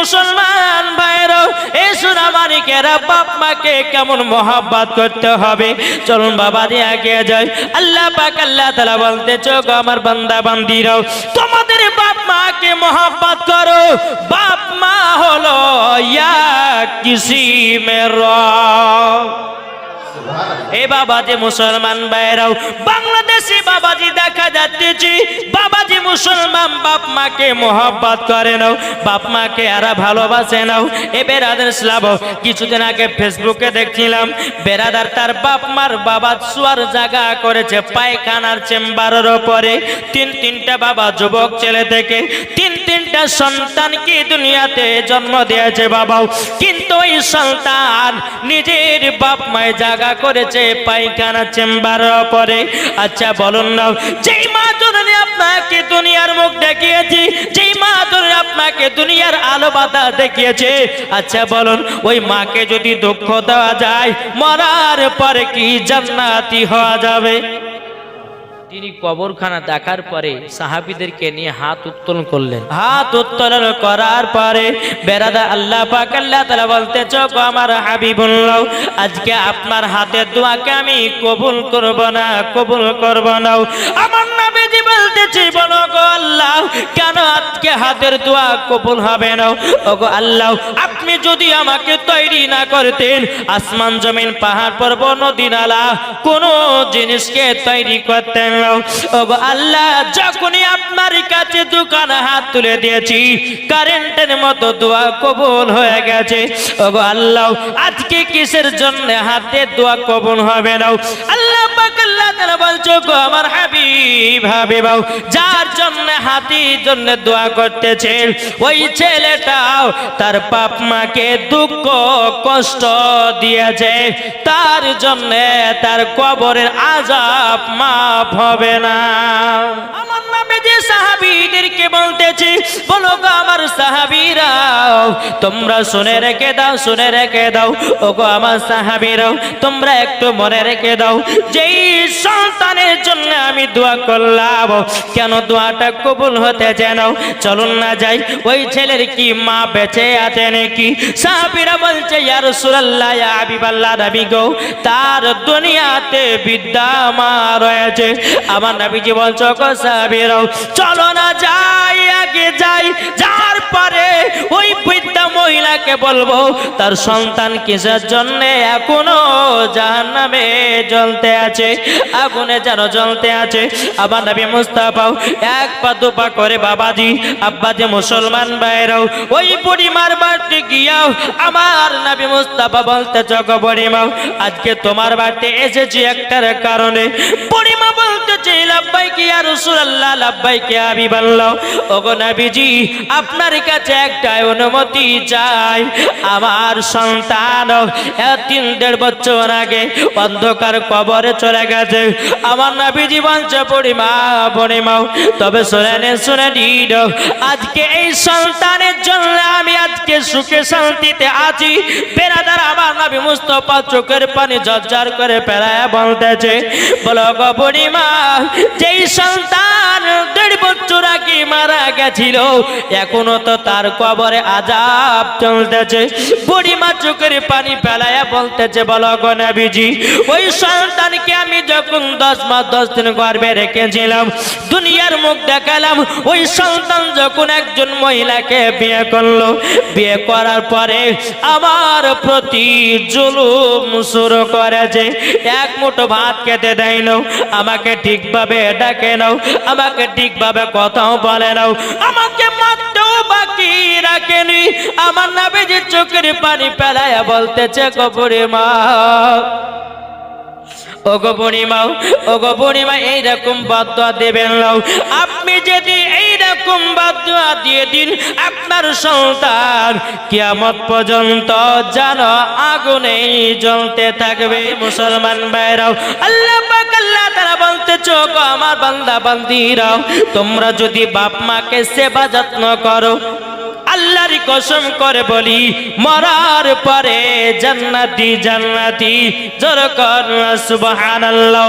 মুসলমান ভাইরা, এই সোনামানিকেরা বাপ মাকে কেমন মহব্বত করতে হবে চলুন বাবাজি এগিয়ে যাই। আল্লাহ পাক আল্লাহ তাআলা বলতেছে গো আমার বান্দা বান্দিরাও, তোমাদের বাপ মাকে মহব্বত করো। বাপ মা হলো ইয়া কিসিমের রব। এ বাবাজি মুসলমান ভাইরাও, বাংলাদেশি বাবাজি দেখা যাচ্ছে বাবাজি মুসলমান বাপ মাকে মহব্বত করে নাও, বাপ মাকে আর ভালোবাসে নাও। এ বেরাদার ইসলাম, কিছুদিন আগে ফেসবুকে দেখছিলাম বেরাদার তার বাপ মার বাবা শোয়ার জায়গা করেছে পায়খানার চেম্বারের ওপরে। তিনটা বাবা যুবক ছেলে থেকে তিনটা সন্তানকে দুনিয়াতে জন্ম দিয়েছে বাবাও, কিন্তু ওই সন্তান নিজের বাপ মায়ের জায়গা করেছে পায়খানা চেম্বারের ওপরে। আচ্ছা বলুন না, যেই মা জননী আপনাকে দুনিয়ার মুখ দেখিয়েছে, যেই মা জননী আপনাকে দুনিয়ার আলো বাতাস দেখিয়েছে, আচ্ছা বলুন ওই মাকে যদি দুঃখ দেওয়া যায় মরার পরে কি জান্নাতি হওয়া যাবে? তিনি কবরখানা দেখার পরে সাহাবীদেরকে নিয়ে হাত উত্তোলন করলেন। হাত উত্তোলন করার পরে বেরাদা আল্লাহ পাক আল্লাহ তাআলা বলতেছে গো আমার হাবিবুল্লাহ, আজকে আপনার হাতের দোয়াকে আমি কবুল করব না, কবুল করব না। আমার নবীজি বলতেছে বলো গো আল্লাহ, কেন আজকে হাতের দোয়া কবুল হবে না? ওগো আল্লাহ, আপনি যদি আমাকে তৈরি না করতেন আসমান জমিন পাহাড় পর্বত নদী নালা কোন জিনিসকে তৈরি করতেন না। ওগো আল্লাহ, যখনই আপনার কাছে দোকানে হাত তুলে দিয়েছি কারেন্টের মতো দোয়া কবুল হয়ে গেছে। ওগো আল্লাহ, আজকে কিসের জন্য হাতে দোয়া কবুল হবে না? আল্লাহ পাক আল্লাহ তাআলা বলছো গো আমার হাবিব হাবিবাও, যার জন্য হাতির জন্য দোয়া করতেছেন ওই ছেলেটাও তার বাপ মাকে দুঃখ কষ্ট দিয়েছে, তার জন্য তার কবরের আযাব মাফ হবে না। আমার নবীজি সাহাবীদেরকে বলতেছি বলো গো আমার সাহাবীরাও, তোমরা শুনে রেখে দাও, শুনে রেখে দাও। ওগো আমার সাহাবীরাও, তোমরা একটু মনে রেখে দাও, যেই সন্তানের জন্য আমি দোয়া করলাম কেন দোয়াটা কবুল হতে যেন চলুন না যাই। ওই ছেলের কি মা বেঁচে আছে নাকি? সাহাবীরা বলছে ইয়া রাসূলুল্লাহ, ইয়া হাবিবাল্লাহ নবী গো, তার দুনিয়াতে বিদ্যা মা রয়েছে। আমার নবীজি বলছো গো সাহাবীরাও, চলো না যাই, আগে যাই, যার পরে ওই বৃদ্ধা মহিলাকে বলবো তার সন্তান কিসের জন্য এখনো জাহান্নামে জ্বলতে আছে, আগুনে যেন জ্বলতে আছে। আমার নবী মুস্তাফা এক পা দুপা করে বাবাজি আব্বাজি মুসলমান ভাইরাও ওই বুড়িমার বাড়িতে গিয়াও আমার নবী মুস্তাফা বলতে গো বুড়িমাও, আজকে তোমার বাড়িতে এসেছি একটার কারণে। বুড়িমা বলতেছে লাব্বাইক ইয়া রাসূলুল্লাহ, লাব্বাইক ইয়া হাবিবাল্লাহ। ওগো নবীজি, আপনার কাছে একটা অনুমতি চাই। আমার সন্তান 3-1.5 বছর আগে অন্ধকার কবরে চলে গেছে। আমার নবীজি বলছে বুড়িমা বুড়িমা, তবে শুনে নিন, আজকে এই সন্তানের জন্য আমি আজকে সুখে শান্তিতে আছি। বেরাদার আমার নবী মুস্তাফা চোখের পানি ঝরঝর করে ফেলায় বলতেছে বলো গো বুড়িমা, যেই সন্তান 1.5 বছর আগে মারা গেছিল এখনো তো তার কবরে আযাব চলতেছে। বুড়িমা চোখের পানি ফেলায় বলতেছে বলো গো নবীজি, ওই সন্তানকে আমি যখন 10 মাস 10 দিন গর্ভে রেখেছিলাম, দুনিয়ার মুখ দেখালাম, ওই সন্তান যখন একজন মহিলাকে বিয়ে করলো, বিয়ে করার পরে আমার প্রতি জুলুম শুরু করেছে। এক মুঠো ভাত খেতে দেয় না, আমাকে ঠিকভাবে ডাকে নাও, আমাকে ঠিকভাবে কথাও বলে নাও, আমাকে মারতেও বাকি রাখেনি। আমার নবীজি চোখের পানি ফেলায়া বলতেছে গো বুড়িমা, ওগো বুড়িমা, ওগো বুড়িমা, এইরকম বদদোয়া দেবেন না। আপনি যদি এইরকম বদদোয়া দিয়ে দিন আপনার সন্তান কিয়ামত পর্যন্ত যেন আগুনে জ্বলতে থাকবে। মুসলমান ভাইরাও, আল্লাহ পাক আল্লাহ তাআলা বলতেছো গো আমার বান্দা বান্দিরাও, তোমরা যদি বাপ মাকে সেবা যত্ন করো, আল্লাহর কসম করে বলি মরার পরে জান্নাতি জান্নাতি। জোরে কর সুবহানাল্লাহ।